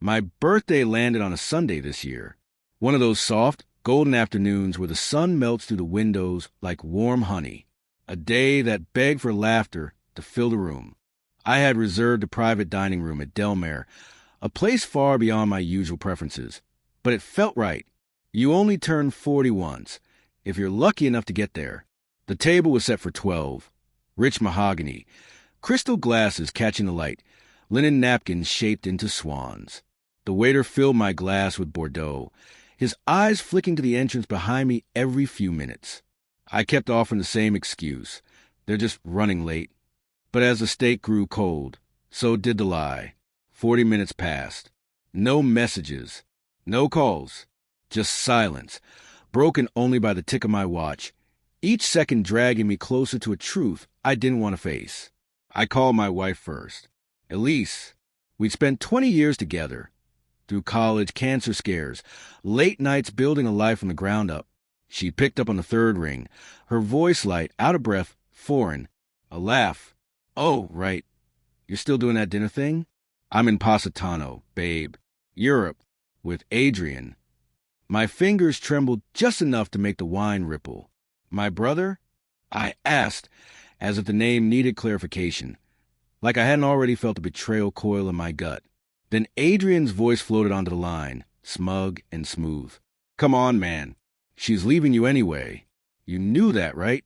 My birthday landed on a Sunday this year. One of those soft, golden afternoons where the sun melts through the windows like warm honey. A day that begged for laughter to fill the room. I had reserved a private dining room at Del Mar, a place far beyond my usual preferences. But it felt right. You only turn 40 once, if you're lucky enough to get there. The table was set for 12. Rich mahogany, crystal glasses catching the light, linen napkins shaped into swans. The waiter filled my glass with Bordeaux, his eyes flicking to the entrance behind me every few minutes. I kept offering the same excuse. They're just running late. But as the steak grew cold, so did the lie. 40 minutes passed. No messages. No calls. Just silence, broken only by the tick of my watch, each second dragging me closer to a truth I didn't want to face. I called my wife first. Elise. We'd spent 20 years together. Through college, cancer scares, late nights building a life from the ground up. She picked up on the third ring, her voice light, out of breath, foreign. A laugh. Oh, right. You're still doing that dinner thing? I'm in Positano, babe. Europe. With Adrian. My fingers trembled just enough to make the wine ripple. My brother? I asked, as if the name needed clarification, like I hadn't already felt the betrayal coil in my gut. Then Adrian's voice floated onto the line, smug and smooth. Come on, man. She's leaving you anyway. You knew that, right?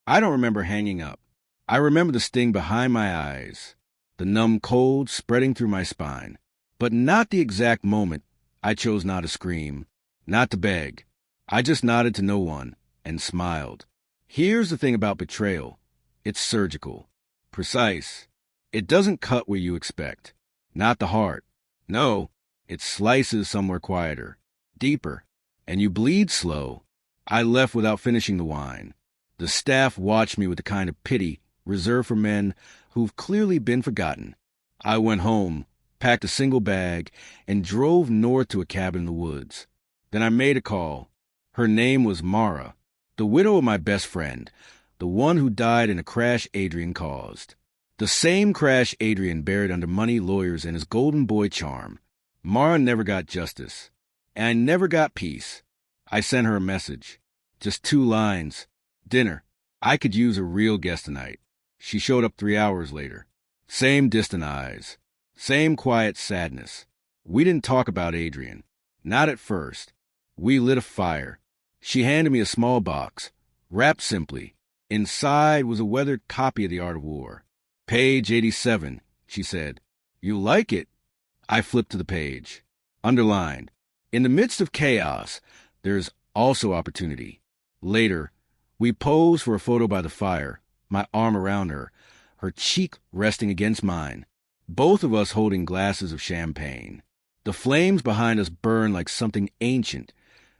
I don't remember hanging up. I remember the sting behind my eyes, the numb cold spreading through my spine. But not the exact moment. I chose not to scream, not to beg. I just nodded to no one and smiled. Here's the thing about betrayal. It's surgical. Precise. It doesn't cut where you expect. Not the heart. No, it slices somewhere quieter, deeper, and you bleed slow. I left without finishing the wine. The staff watched me with the kind of pity reserved for men who've clearly been forgotten. I went home, packed a single bag, and drove north to a cabin in the woods. Then I made a call. Her name was Mara, the widow of my best friend, the one who died in a crash Adrian caused. The same crash Adrian buried under money, lawyers, and his golden boy charm. Mara never got justice, and I never got peace. I sent her a message. Just 2 lines. Dinner. I could use a real guest tonight. She showed up 3 hours later. Same distant eyes. Same quiet sadness. We didn't talk about Adrian. Not at first. We lit a fire. She handed me a small box, wrapped simply. Inside was a weathered copy of The Art of War. Page 87, she said. You like it? I flipped to the page. Underlined. In the midst of chaos, there's also opportunity. Later, we posed for a photo by the fire, my arm around her, her cheek resting against mine, both of us holding glasses of champagne. The flames behind us burned like something ancient,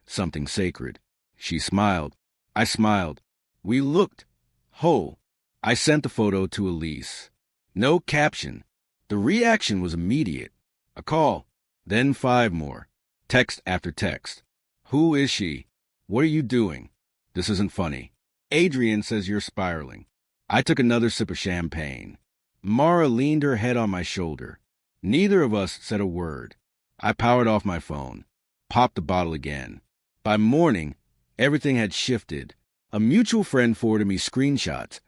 something sacred. She smiled. I smiled. We looked whole. I sent the photo to Elise. No caption. The reaction was immediate. A call. Then 5 more. Text after text. Who is she? What are you doing? This isn't funny. Adrian says you're spiraling. I took another sip of champagne. Mara leaned her head on my shoulder. Neither of us said a word. I powered off my phone. Popped the bottle again. By morning, everything had shifted. A mutual friend forwarded me screenshots.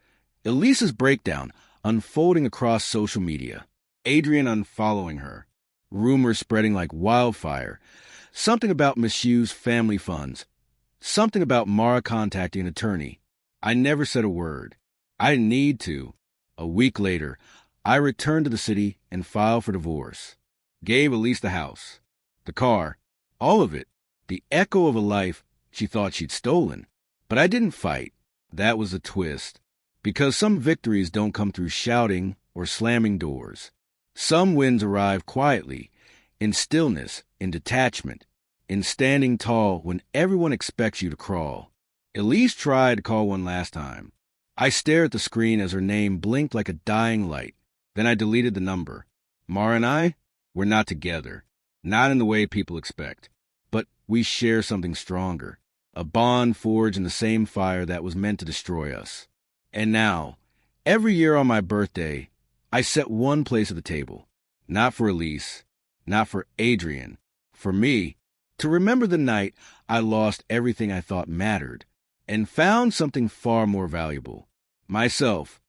Elisa's breakdown unfolding across social media. Adrian unfollowing her. Rumors spreading like wildfire. Something about misused family funds. Something about Mara contacting an attorney. I never said a word. I didn't need to. A week later, I returned to the city and filed for divorce. Gave Elise the house, the car, all of it, the echo of a life she thought she'd stolen. But I didn't fight. That was a twist. Because some victories don't come through shouting or slamming doors. Some wins arrive quietly, in stillness, in detachment, in standing tall when everyone expects you to crawl. Elise tried to call one last time. I stared at the screen as her name blinked like a dying light. Then I deleted the number. Mara and I, we're not together. Not in the way people expect. But we share something stronger. A bond forged in the same fire that was meant to destroy us. And now, every year on my birthday, I set one place at the table. Not for Elise, not for Adrian, for me, to remember the night I lost everything I thought mattered and found something far more valuable, myself,